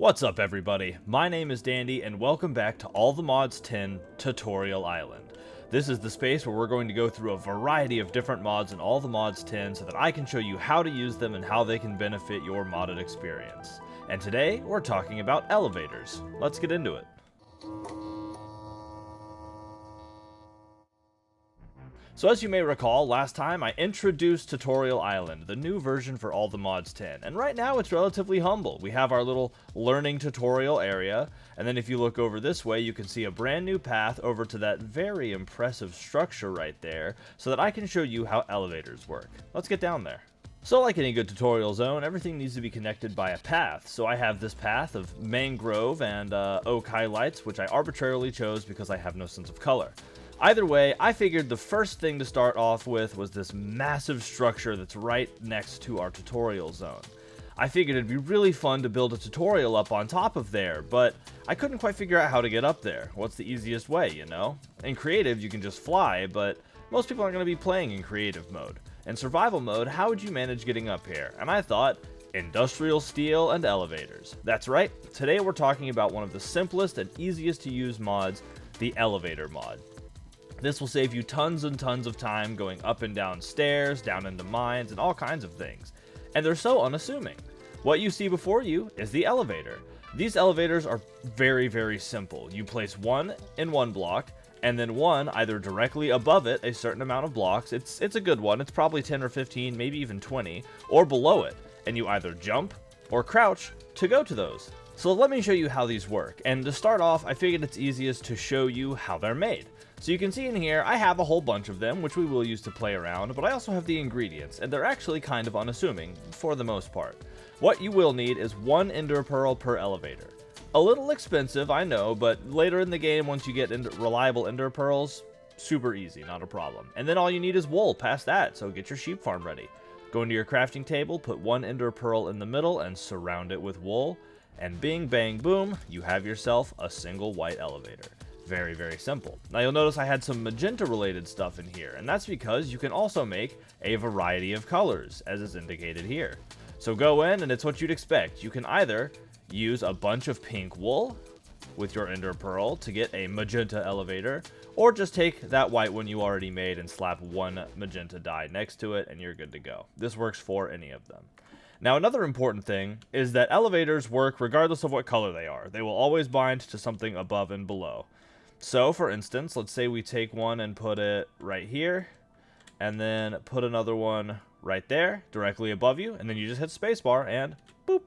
What's up everybody, my name is Dandy and welcome back to All the Mods 10 Tutorial Island. This is the space where we're going to go through a variety of different mods in All the Mods 10 so that I can show you how to use them and how they can benefit your modded experience. And today, we're talking about elevators. Let's get into it. So as you may recall, last time I introduced Tutorial Island, the new version for All the Mods 10, and right now it's relatively humble. We have our little learning tutorial area, and then if you look over this way, you can see a brand new path over to that very impressive structure right there, so that I can show you how elevators work. Let's get down there. So like any good tutorial zone, everything needs to be connected by a path. So I have this path of mangrove and oak highlights, which I arbitrarily chose because I have no sense of color. Either way, I figured the first thing to start off with was this massive structure that's right next to our tutorial zone. I figured it'd be really fun to build a tutorial up on top of there, but I couldn't quite figure out how to get up there. What's the easiest way, you know? In creative, you can just fly, but most people aren't going to be playing in creative mode. In survival mode, how would you manage getting up here? And I thought, industrial steel and elevators. That's right, today we're talking about one of the simplest and easiest to use mods, the elevator mod. This will save you tons and tons of time going up and down stairs, down into mines, and all kinds of things. And they're so unassuming. What you see before you is the elevator. These elevators are very, very simple. You place one in one block, and then one either directly above it, a certain amount of blocks, it's a good one, it's probably 10 or 15, maybe even 20, or below it, and you either jump or crouch to go to those. So let me show you how these work, and to start off, I figured it's easiest to show you how they're made. So you can see in here, I have a whole bunch of them, which we will use to play around, but I also have the ingredients, and they're actually kind of unassuming, for the most part. What you will need is one ender pearl per elevator. A little expensive, I know, but later in the game, once you get reliable ender pearls, super easy, not a problem. And then all you need is wool past that, so get your sheep farm ready. Go into your crafting table, put one ender pearl in the middle, and surround it with wool, and bing bang boom, you have yourself a single white elevator. Very, very simple. Now you'll notice I had some magenta related stuff in here, and that's because you can also make a variety of colors, as is indicated here. So go in, and it's what you'd expect. You can either use a bunch of pink wool with your ender pearl to get a magenta elevator, or just take that white one you already made and slap one magenta dye next to it, and you're good to go. This works for any of them. Now another important thing is that elevators work regardless of what color they are. They will always bind to something above and below. So, for instance, let's say we take one and put it right here, and then put another one right there, directly above you, and then you just hit spacebar, and boop,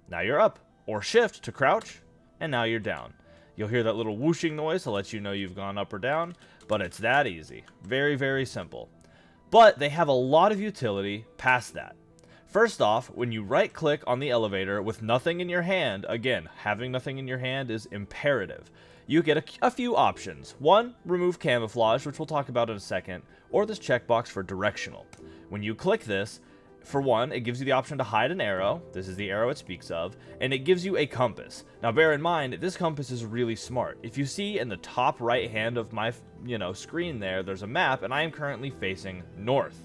now you're up. Or shift to crouch, and now you're down. You'll hear that little whooshing noise to let you know you've gone up or down, but it's that easy. Very, very simple. But they have a lot of utility past that. First off, when you right-click on the elevator with nothing in your hand, again, having nothing in your hand is imperative. You get a few options. One, remove camouflage, which we'll talk about in a second, or this checkbox for directional. When you click this, for one, it gives you the option to hide an arrow. This is the arrow it speaks of, and it gives you a compass. Now bear in mind, this compass is really smart. If you see in the top right hand of my screen there's a map, and I am currently facing north.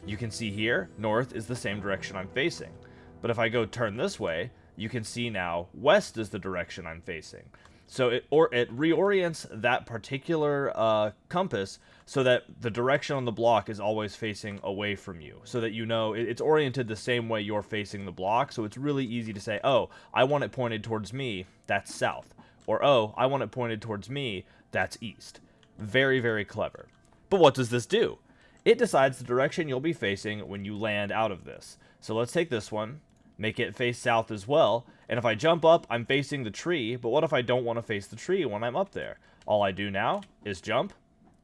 You can see here, north is the same direction I'm facing. But if I go turn this way, you can see now west is the direction I'm facing. So it reorients that particular compass so that the direction on the block is always facing away from you, so that you know it's oriented the same way you're facing the block. So it's really easy to say, oh, I want it pointed towards me, that's south. Or, oh, I want it pointed towards me, that's east. Very, very clever. But what does this do? It decides the direction you'll be facing when you land out of this. So let's take this one, make it face south as well, and if I jump up, I'm facing the tree, but what if I don't want to face the tree when I'm up there? All I do now is jump,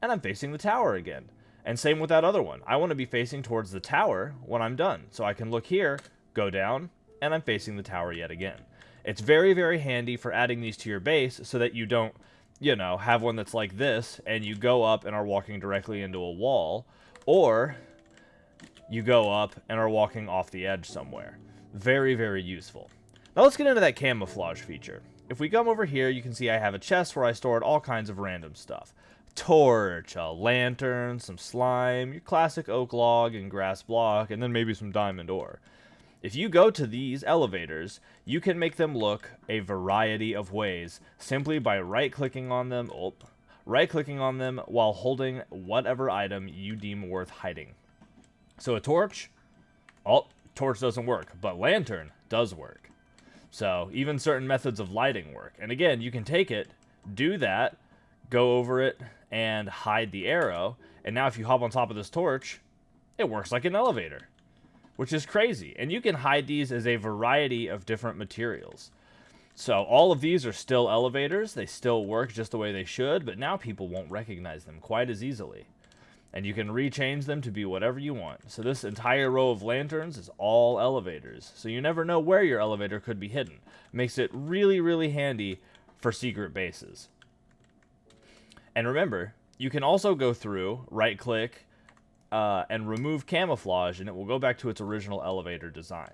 and I'm facing the tower again. And same with that other one. I want to be facing towards the tower when I'm done, so I can look here, go down, and I'm facing the tower yet again. It's very, very handy for adding these to your base so that you don't, have one that's like this, and you go up and are walking directly into a wall, or you go up and are walking off the edge somewhere. Very, very useful. Now let's get into that camouflage feature. If we come over here, you can see I have a chest where I stored all kinds of random stuff. Torch, a lantern, some slime, your classic oak log and grass block, and then maybe some diamond ore. If you go to these elevators, you can make them look a variety of ways simply by right-clicking on them, while holding whatever item you deem worth hiding. So a torch, torch doesn't work, but lantern does work. So even certain methods of lighting work. And again, you can take it, do that, go over it, and hide the arrow. And now if you hop on top of this torch, it works like an elevator, which is crazy. And you can hide these as a variety of different materials. So all of these are still elevators. They still work just the way they should, but now people won't recognize them quite as easily. And you can rechange them to be whatever you want. So this entire row of lanterns is all elevators. So you never know where your elevator could be hidden. Makes it really, really handy for secret bases. And remember, you can also go through, right-click, and remove camouflage, and it will go back to its original elevator design.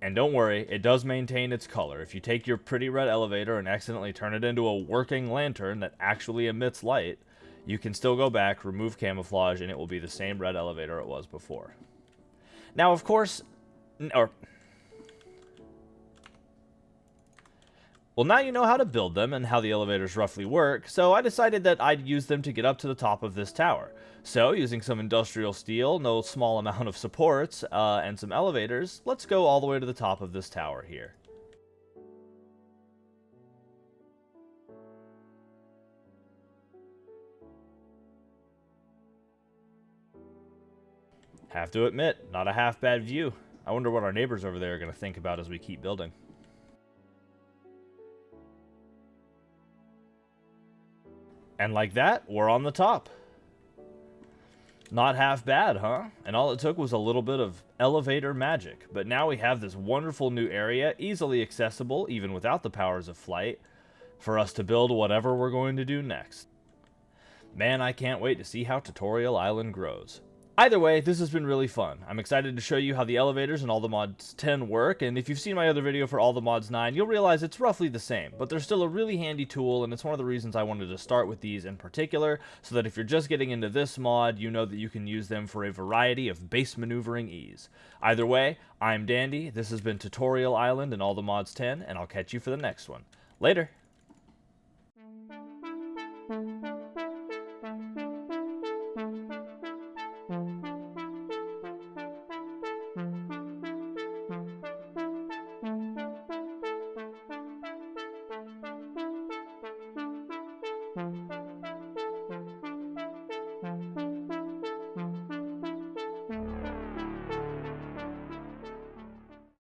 And don't worry, it does maintain its color. If you take your pretty red elevator and accidentally turn it into a working lantern that actually emits light, you can still go back, remove camouflage, and it will be the same red elevator it was before. Now, of course, now you know how to build them and how the elevators roughly work, so I decided that I'd use them to get up to the top of this tower. So, using some industrial steel, no small amount of supports, and some elevators, let's go all the way to the top of this tower here. Have to admit, not a half bad view. I wonder what our neighbors over there are going to think about as we keep building. And like that, we're on the top. Not half bad, huh? And all it took was a little bit of elevator magic. But now we have this wonderful new area, easily accessible, even without the powers of flight, for us to build whatever we're going to do next. Man, I can't wait to see how Tutorial Island grows. Either way, this has been really fun. I'm excited to show you how the elevators in All the Mods 10 work, and if you've seen my other video for All the Mods 9, you'll realize it's roughly the same, but they're still a really handy tool, and it's one of the reasons I wanted to start with these in particular, so that if you're just getting into this mod, you know that you can use them for a variety of base maneuvering ease. Either way, I'm Dandy, this has been Tutorial Island in All the Mods 10, and I'll catch you for the next one. Later!